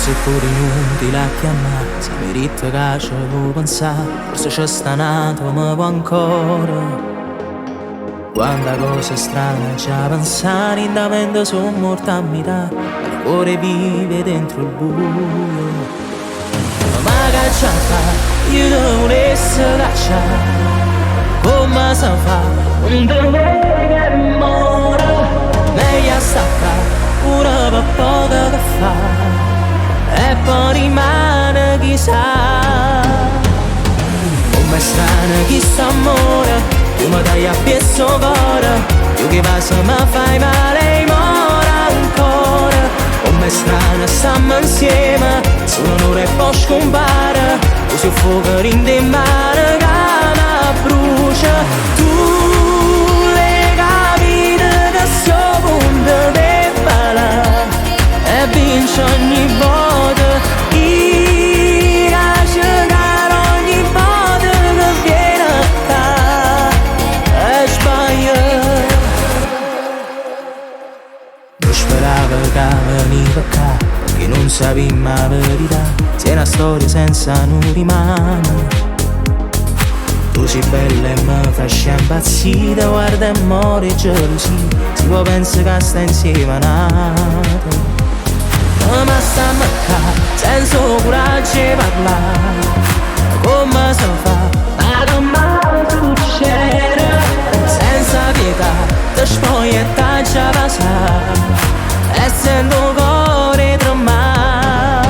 Forse è pure inutile a chiamare, se mi ditte che ci devo pensare, forse c'è stanato ma può ancora. Quanta cosa strana già pensare, in da mente sono morta a metà, il cuore vive dentro il buio. Ma che già fa, io non volessi cacciare, come si fa, non deve che muore, meglio staccare, pure per poco che fa. E poi rimane chissà. Come è strano questo amore, tu mi dai a pezzo cuore, tu che passa mi fai male e mora ancora. Come è strano stiamo insieme, solo un'ora e poi scompare, tu sei fuoco in te mare che mi brucia. Tu le capite che sto punto debole e vince ogni volta. Che veniva qua, che non sapevi la verità, se è una storia senza non rimane. Tu sei bella e mi fai impazzire, guarda e muore gelosia, si può pensare che sta insieme a nata. Ma stiamo qua, senza coraggio di parlare, come si fa, ma che mai succede, senza pietà, ti spogli e ti già passare. Essendo cuore tremare,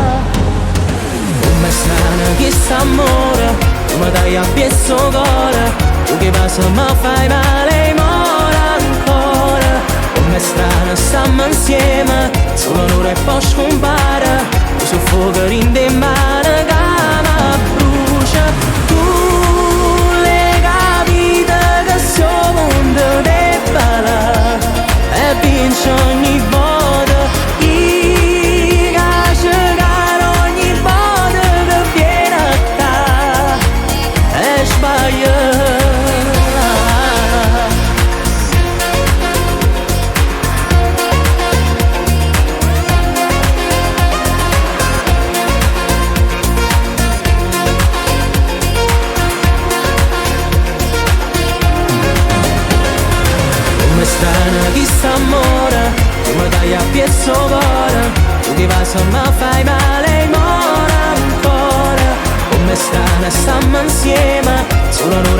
come è strano questo amore, tu mi dai a pezzo cuore, tu che passa mi fai male e mora ancora. Come è strano stiamo insieme, solo un'ora e poi scompare, tu sei fuoco in te mare che mi brucia. Tu le capite che sono mondo debole e vince ogni volta. Questo amore, tu mi dai a pezzo cuore, tu che passa mi fai male e mora ancora. Come strana stiamo insieme, solo un'ora